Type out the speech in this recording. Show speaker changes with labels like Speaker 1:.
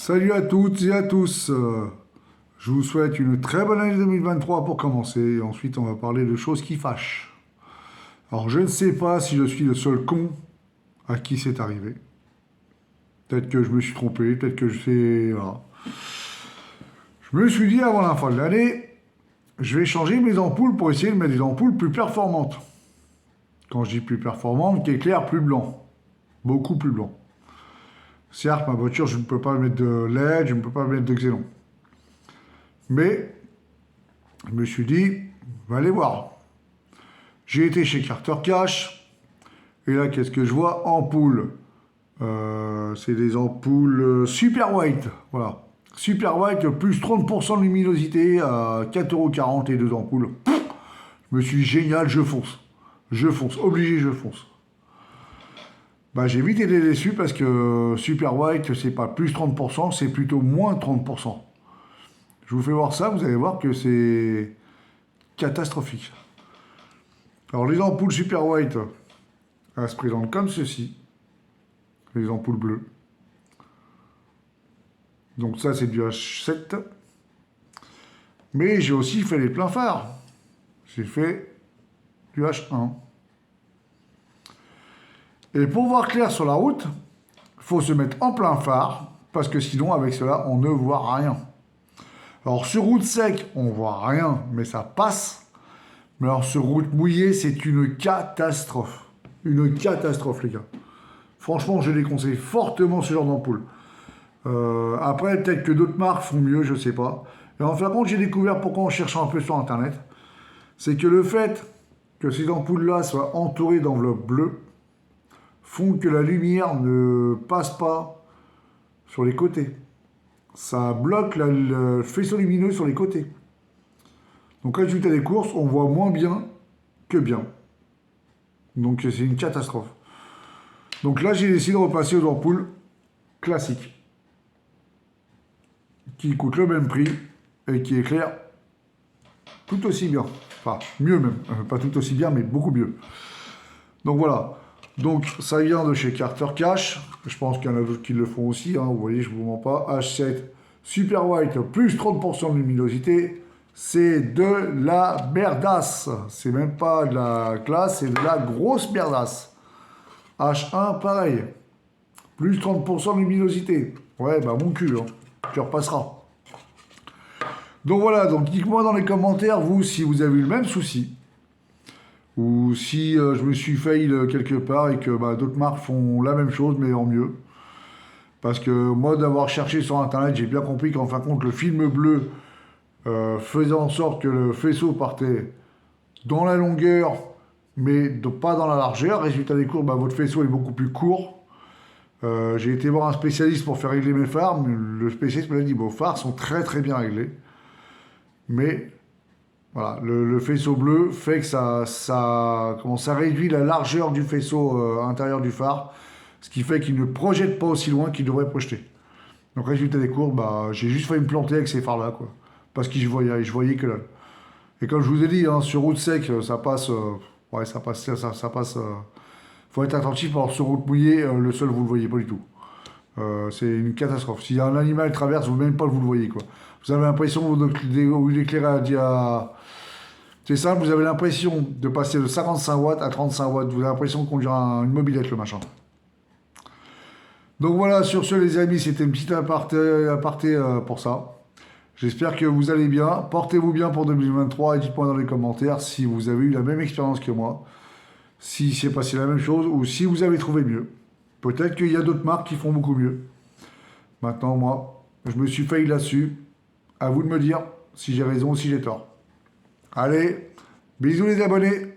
Speaker 1: Salut à toutes et à tous. Je vous souhaite une très bonne année 2023 pour commencer. Et ensuite, on va parler de choses qui fâchent. Alors, je ne sais pas si je suis le seul con à qui c'est arrivé. Peut-être que je me suis trompé, peut-être que je fais... Voilà. Je me suis dit avant la fin de l'année, je vais changer mes ampoules pour essayer de mettre des ampoules plus performantes. Quand je dis plus performantes, qui éclairent plus blanc. Beaucoup plus blanc. Certes, ma voiture, je ne peux pas mettre de LED, je ne peux pas mettre de xénon. Mais, je me suis dit, va aller voir. J'ai été chez Carter Cash, et là, qu'est-ce que je vois? Ampoules. C'est des ampoules Super White, voilà. Super White, plus 30% de luminosité, à 4,40 € et deux ampoules. Je me suis dit, génial, je fonce. Je fonce, obligé, je fonce. Bah, j'ai vite été déçu parce que Super White, c'est pas plus 30%, c'est plutôt moins 30%. Je vous fais voir ça, vous allez voir que c'est catastrophique. Alors les ampoules Super White, elles se présentent comme ceci. Les ampoules bleues. Donc ça c'est du H7. Mais j'ai aussi fait les pleins phares. J'ai fait du H1. Et pour voir clair sur la route, il faut se mettre en plein phare, parce que sinon avec cela on ne voit rien. Alors sur route sec, on voit rien, mais ça passe. Mais alors sur route mouillée, c'est une catastrophe. Une catastrophe, les gars. Franchement, je déconseille fortement ce genre d'ampoule. Après, peut-être que d'autres marques font mieux, je sais pas. Et en fin de compte, j'ai découvert pourquoi en cherchant un peu sur Internet. C'est que le fait que ces ampoules-là soient entourées d'enveloppes bleues font que la lumière ne passe pas sur les côtés. Ça bloque le faisceau lumineux sur les côtés. Donc, résultat des courses, on voit moins bien que bien. Donc, c'est une catastrophe. Donc là, j'ai décidé de repasser aux ampoules classiques, qui coûtent le même prix et qui éclairent tout aussi bien. Enfin, mieux même. Pas tout aussi bien, mais beaucoup mieux. Donc voilà. Donc, ça vient de chez Carter Cash. Je pense qu'il y en a d'autres qui le font aussi. Hein. Vous voyez, je ne vous mens pas. H7 Super White, plus 30% de luminosité. C'est de la merdasse. C'est même pas de la classe, c'est de la grosse merdasse. H1, pareil. Plus 30% de luminosité. Ouais, bah mon cul, hein. Tu repasseras. Donc voilà, donc dites-moi dans les commentaires, vous, si vous avez eu le même souci. Ou si je me suis fail quelque part et que bah, d'autres marques font la même chose, mais en mieux. Parce que moi, d'avoir cherché sur Internet, j'ai bien compris qu'en fin de compte, le film bleu faisait en sorte que le faisceau partait dans la longueur, mais pas dans la largeur. Résultat des courses, bah, votre faisceau est beaucoup plus court. J'ai été voir un spécialiste pour faire régler mes phares. Le spécialiste me l'a dit, vos phares sont très très bien réglés. Mais voilà, le faisceau bleu fait que ça réduit la largeur du faisceau intérieur du phare, ce qui fait qu'il ne projette pas aussi loin qu'il devrait projeter. Donc résultat des courses, bah, j'ai juste failli me planter avec ces phares-là, quoi. Parce que je voyais que là. Et comme je vous ai dit, hein, sur route sec, ça passe... ouais, ça passe... Ça passe faut être attentif, alors sur route mouillée, le sol, vous ne le voyez pas du tout. C'est une catastrophe. Si un animal traverse, vous même pas vous le voyez, quoi. Vous avez l'impression d'éclairer à... C'est simple, vous avez l'impression de passer de 55 watts à 35 watts. Vous avez l'impression de conduire une mobilette, le machin. Donc voilà, sur ce, les amis, c'était une petite aparté pour ça. J'espère que vous allez bien. Portez-vous bien pour 2023 et dites-moi dans les commentaires si vous avez eu la même expérience que moi. Si c'est passé la même chose ou si vous avez trouvé mieux. Peut-être qu'il y a d'autres marques qui font beaucoup mieux. Maintenant, moi, je me suis failli là-dessus. À vous de me dire si j'ai raison ou si j'ai tort. Allez, bisous les abonnés!